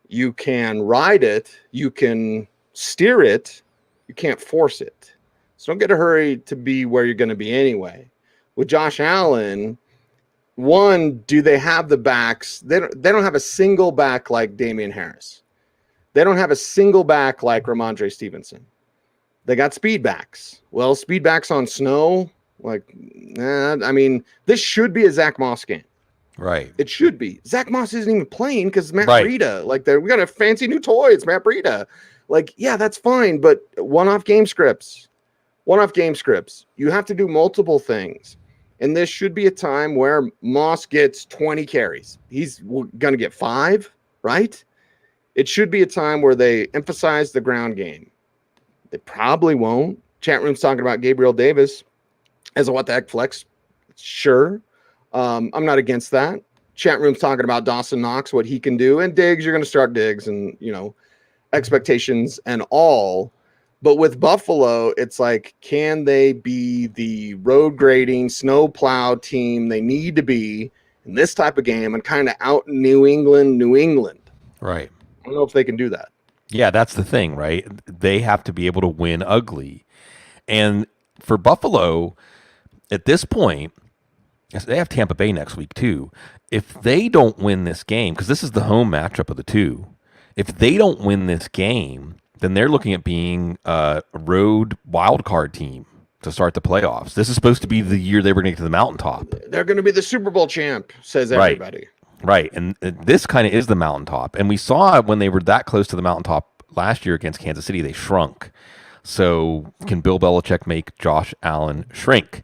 You can ride it. You can steer it. You can't force it. So don't get a hurry to be where you're going to be anyway. With Josh Allen, one, do they have the backs? They don't have a single back like Damian Harris. They don't have a single back like Ramondre Stevenson. They got speed backs. Well, speed backs on snow, I mean, this should be a Zach Moss game. Right. It should be. Zach Moss isn't even playing because Matt Breida. We got a fancy new toy. It's Matt Breida. Yeah, that's fine, but one-off game scripts. You have to do multiple things. And this should be a time where Moss gets 20 carries. He's going to get 5, right? It should be a time where they emphasize the ground game. They probably won't. Chat room's talking about Gabriel Davis as a what the heck flex. Sure. I'm not against that. Chat room's talking about Dawson Knox, what he can do. And Diggs, you're going to start Diggs and, expectations and all. But with Buffalo, it's can they be the road grading, snow plow team they need to be in this type of game and kind of out New England? Right. I don't know if they can do that. Yeah, that's the thing, right? They have to be able to win ugly. And for Buffalo, at this point, they have Tampa Bay next week too. If they don't win this game, because this is the home matchup of the two, if they don't win this game, then they're looking at being a road wild card team to start the playoffs. This is supposed to be the year they were going to get to the mountaintop. They're going to be the Super Bowl champ, says everybody. Right. And this kind of is the mountaintop. And we saw when they were that close to the mountaintop last year against Kansas City, they shrunk. So can Bill Belichick make Josh Allen shrink?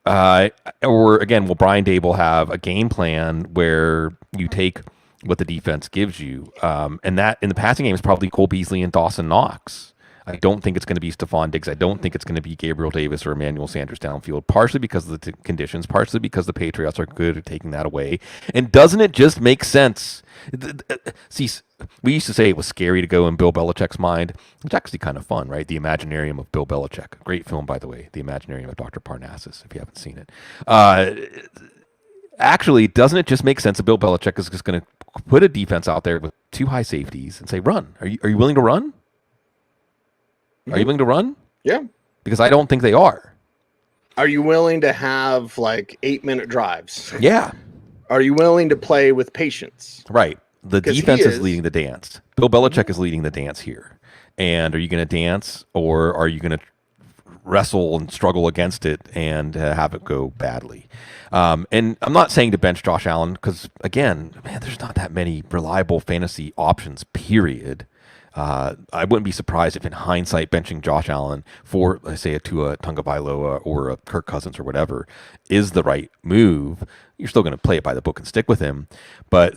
Or again, will Brian Dable have a game plan where you take what the defense gives you? And that in the passing game is probably Cole Beasley and Dawson Knox. I don't think it's going to be Stephon Diggs. I don't think it's going to be Gabriel Davis or Emmanuel Sanders downfield, partially because of the conditions, partially because the Patriots are good at taking that away. And doesn't it just make sense? See, we used to say it was scary to go in Bill Belichick's mind. It's actually kind of fun, right? The Imaginarium of Bill Belichick. Great film, by the way, The Imaginarium of Dr. Parnassus, if you haven't seen it. Actually, doesn't it just make sense that Bill Belichick is just going to put a defense out there with 2 high safeties and say, run? Are you willing to run? Are you willing to run? Yeah. Because I don't think they are. Are you willing to have 8-minute drives? Yeah. Are you willing to play with patience? Right. The defense is leading the dance. Bill Belichick is leading the dance here. And are you going to dance or are you going to wrestle and struggle against it and have it go badly? And I'm not saying to bench Josh Allen because, again, man, there's not that many reliable fantasy options, period. I wouldn't be surprised if in hindsight benching Josh Allen for, let's say, a Tua Tagovailoa or a Kirk Cousins or whatever is the right move. You're still going to play it by the book and stick with him. But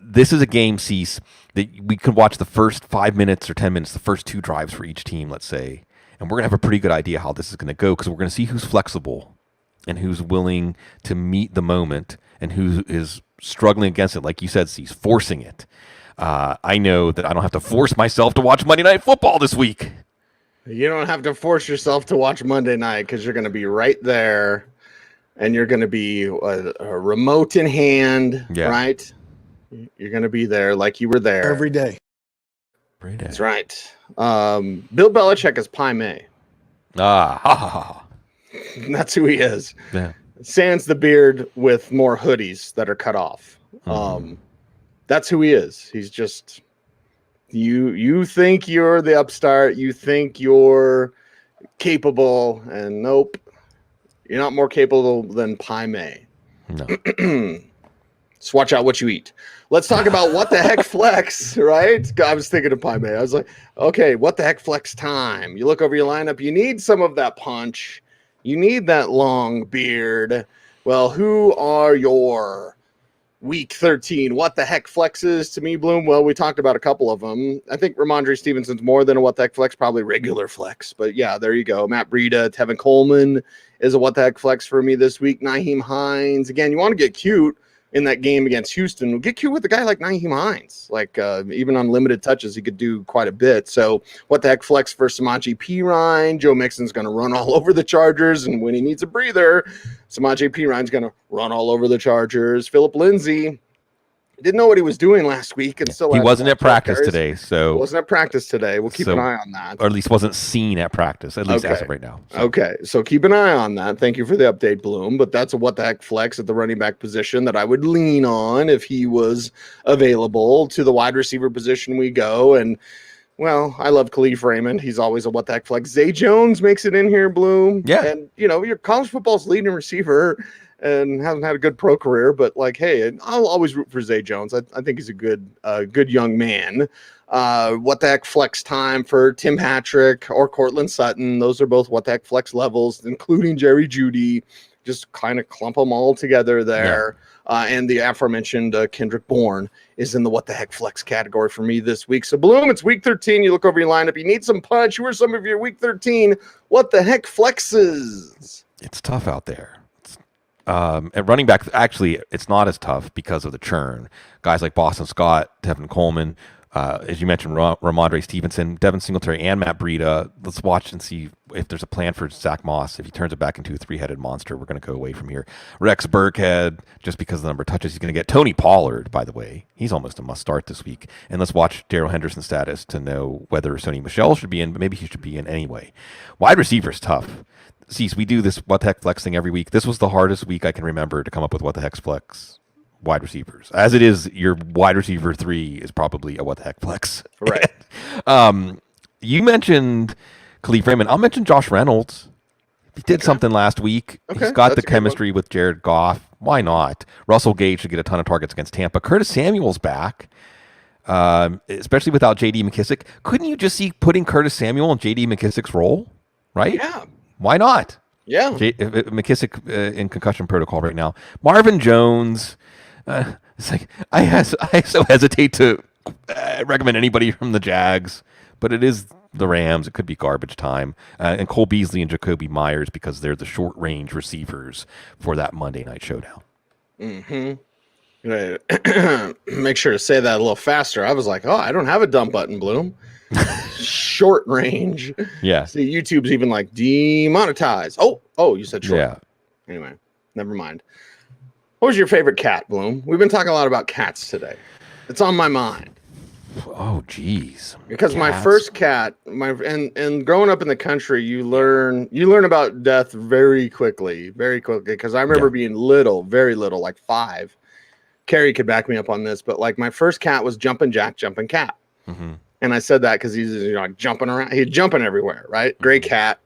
this is a game, Cease, that we could watch the first 5 minutes or 10 minutes, the first 2 drives for each team, let's say, and we're going to have a pretty good idea how this is going to go because we're going to see who's flexible and who's willing to meet the moment and who is struggling against it, like you said, Cease, forcing it. I know that I don't have to force myself to watch Monday Night Football this week. You don't have to force yourself to watch Monday night because you're going to be right there and you're going to be a remote in hand, right? You're going to be there like you were there. Every day. That's right. Bill Belichick is Pai Mei. That's who he is. Yeah. Sans the beard with more hoodies that are cut off. That's who he is. He's just you think you're the upstart, you think you're capable, and nope. You're not more capable than Pai Mei. No. Just watch out what you eat. Let's talk about what the heck flex, right? I was thinking of Pai Mei. I was like, okay, what the heck flex time? You look over your lineup, you need some of that punch. You need that long beard. Well, who are your Week 13, what the heck flexes to me, Bloom? Well, we talked about a couple of them. I think Ramondre Stevenson's more than a what the heck flex, probably regular flex. But yeah, there you go. Matt Breida, Tevin Coleman is a what the heck flex for me this week. Nyheim Hines. Again, you want to get cute in that game against Houston. Get cute with a guy like Nyheim Hines. Like even on limited touches, he could do quite a bit. So what the heck flex for Samaje Perine? Joe Mixon's going to run all over the Chargers, and when he needs a breather, Samaje Perine's going to run all over the Chargers. Philip Lindsay didn't know what he was doing last week, and still he wasn't at practice today. So wasn't at practice today. We'll keep an eye on that, or at least wasn't seen at practice. At least as of right now. So. Okay, so keep an eye on that. Thank you for the update, Bloom. But that's a what the heck flex at the running back position that I would lean on if he was available. To the wide receiver position we go, and well, I love Khalif Raymond. He's always a what the heck flex. Zay Jones makes it in here, Bloom. Yeah, and your college football's leading receiver. And hasn't had a good pro career, but like, hey, I'll always root for Zay Jones. I think he's a good young man. What the heck flex time for Tim Patrick or Cortland Sutton? Those are both what the heck flex levels, including Jerry Jeudy. Just kind of clump them all together there. Yeah. And the aforementioned Kendrick Bourne is in the what the heck flex category for me this week. So Bloom, it's week 13. You look over your lineup. You need some punch. Who are some of your week 13 what the heck flexes? It's tough out there. At running back, actually, it's not as tough because of the churn. Guys like Boston Scott, Tevin Coleman, as you mentioned, Ramondre Stevenson, Devin Singletary, and Matt Breida. Let's watch and see if there's a plan for Zach Moss. If he turns it back into a three-headed monster, we're going to go away from here. Rex Burkhead, just because of the number of touches he's going to get. Tony Pollard, by the way, he's almost a must-start this week. And let's watch Darrell Henderson's status to know whether Sony Michel should be in, but maybe he should be in anyway. Wide receiver is tough. Cease, we do this what the heck flex thing every week. This was the hardest week I can remember to come up with what the heck flex wide receivers. As it is, your wide receiver 3 is probably a what the heck flex. Right. You mentioned Khalif Raymond. I'll mention Josh Reynolds. He did something last week. He's got the chemistry with Jared Goff. Why not? Russell Gage should get a ton of targets against Tampa. Curtis Samuel's back, especially without J.D. McKissick. Couldn't you just see putting Curtis Samuel in J.D. McKissick's role? Right? Yeah. Why not? Yeah. McKissick in concussion protocol right now. Marvin Jones. It's like I so hesitate to recommend anybody from the Jags, but it is the Rams. It could be garbage time. And Cole Beasley and Jacoby Myers because they're the short range receivers for that Monday night showdown. Mm-hmm. Right. Make sure to say that a little faster. I was like, I don't have a dump button, Bloom. Short range. Yeah. See, YouTube's even like demonetize. Oh, you said short. Yeah. Anyway, never mind. What was your favorite cat, Bloom? We've been talking a lot about cats today. It's on my mind. Oh, geez. Because cats. My first cat, and growing up in the country, you learn about death very quickly. Because I remember being little, very little, like 5. Carrie could back me up on this, but like my first cat was Jumpin' Jack, Jumpin' Cat. Mm-hmm. And I said that because he's like jumping around. He's jumping everywhere, right? Gray cat.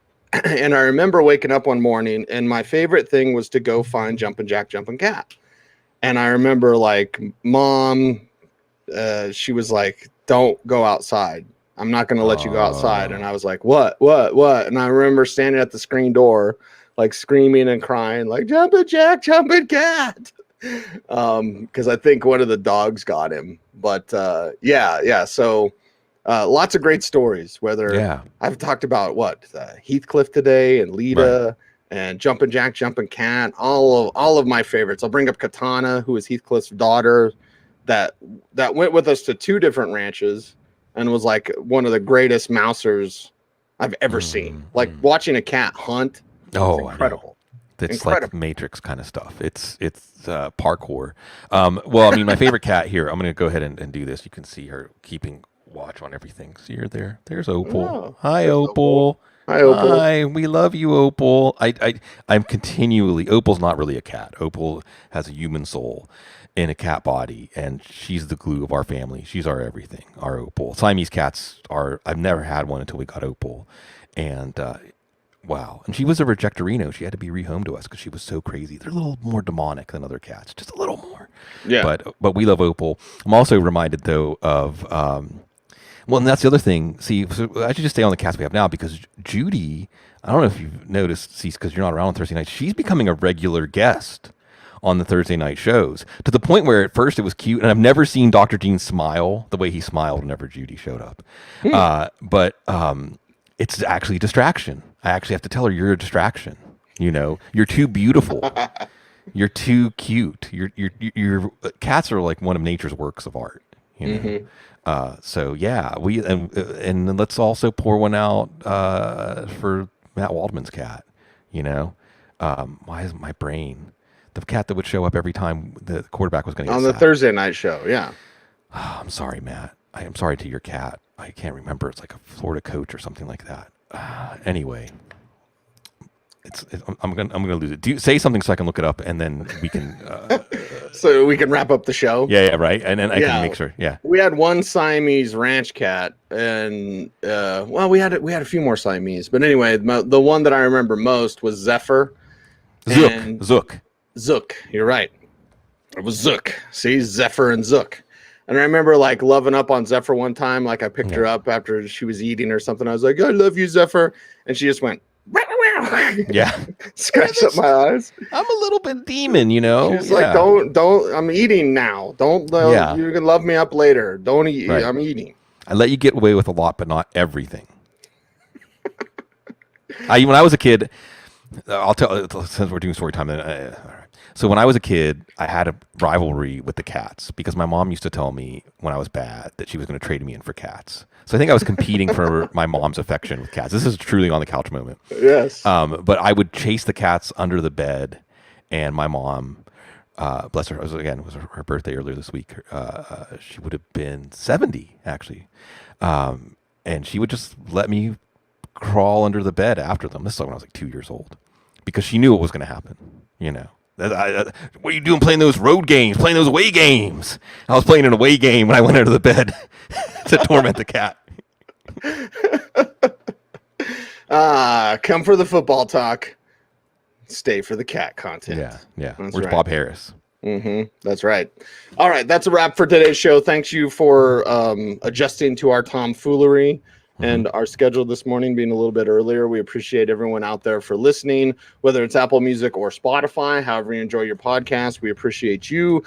And I remember waking up one morning, and my favorite thing was to go find Jumpin' Jack, Jumpin' Cat. And I remember like Mom, she was like, "Don't go outside. I'm not going to let you go outside." And I was like, "What? And I remember standing at the screen door, like screaming and crying, like Jumpin' Jack, Jumpin' Cat. Because I think one of the dogs got him. But yeah. So lots of great stories. Whether I've talked about Heathcliff today and Lita and Jumpin' Jack, Jumpin' Cat, all of my favorites. I'll bring up Katana, who is Heathcliff's daughter, that went with us to 2 different ranches and was like one of the greatest mousers I've ever seen. Like watching a cat hunt. It's incredible. It's like Matrix kind of stuff. It's parkour. Well, I mean, my favorite cat here, I'm going to go ahead and do this. You can see her keeping watch on everything. See her there? There's Opal. Oh, Hi, Opal. Hi, Opal. Hi, we love you, Opal. I'm continually, Opal's not really a cat. Opal has a human soul in a cat body, and she's the glue of our family. She's our everything, our Opal. Siamese cats I've never had one until we got Opal. And, wow. And she was a rejectorino. She had to be rehomed to us because she was so crazy. They're a little more demonic than other cats, just a little more. Yeah. But we love Opal. I'm also reminded, though, of, and that's the other thing. See, so I should just stay on the cats we have now because Judy, I don't know if you've noticed, because you're not around on Thursday night, she's becoming a regular guest on the Thursday night shows to the point where at first it was cute. And I've never seen Dr. Dean smile the way he smiled whenever Judy showed up. But it's actually a distraction. I actually have to tell her, you're a distraction. You're too beautiful. You're too cute. Your cats are like one of nature's works of art. You know. So yeah, and let's also pour one out for Matt Waldman's cat. You know, why is my brain the cat that would show up every time the quarterback was going to get on the sacked? Thursday night show? Yeah. Oh, I'm sorry, Matt. I am sorry to your cat. I can't remember. It's like a Florida coach or something like that. Anyway, I'm gonna lose it. Do you say something so I can look it up, and then we can. So we can wrap up the show. Yeah, right. And then I can make sure. Yeah. We had one Siamese ranch cat, and we had a few more Siamese, but anyway, the one that I remember most was Zephyr. Zook. You're right. It was Zook. See, Zephyr and Zook. And I remember like loving up on Zephyr one time. Like I picked her up after she was eating or something. I was like, I love you, Zephyr. And she just went, yeah. Scratched up my eyes. I'm a little bit demon, you know. She's like, don't, I'm eating now. Don't, you can love me up later. Don't eat. Right. I'm eating. I let you get away with a lot, but not everything. When I was a kid, I'll tell, since we're doing story time, then, all right. So when I was a kid, I had a rivalry with the cats because my mom used to tell me when I was bad that she was going to trade me in for cats. So I think I was competing for my mom's affection with cats. This is truly on the couch moment. Yes. But I would chase the cats under the bed, and my mom, bless her, it was her birthday earlier this week. She would have been 70 actually, and she would just let me crawl under the bed after them. This is when I was like 2 years old, because she knew what was going to happen. You know. What are you doing playing those road games, playing those away games? I was playing an away game when I went under the bed to torment the cat. Come for the football talk. Stay for the cat content. Yeah. Where's Bob Harris? That's right. All right, that's a wrap for today's show. Thanks you for adjusting to our tomfoolery. And our schedule this morning being a little bit earlier. We appreciate everyone out there for listening, whether it's Apple Music or Spotify, however you enjoy your podcast. We appreciate you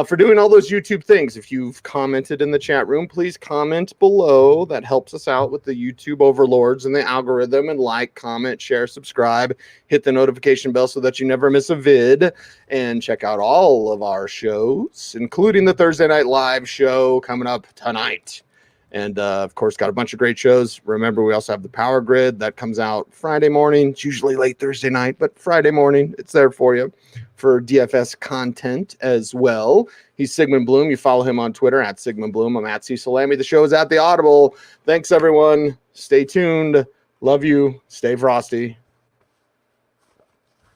for doing all those YouTube things. If you've commented in the chat room, please comment below. That helps us out with the YouTube overlords and the algorithm. And like, comment, share, subscribe, hit the notification bell so that you never miss a vid. And check out all of our shows, including the Thursday Night Live show coming up tonight. And, of course, got a bunch of great shows. Remember, we also have the Power Grid. That comes out Friday morning. It's usually late Thursday night, but Friday morning, it's there for you for DFS content as well. He's Sigmund Bloom. You follow him on Twitter at Sigmund Bloom. I'm at Cecil Lammey. The show is at the Audible. Thanks, everyone. Stay tuned. Love you. Stay frosty.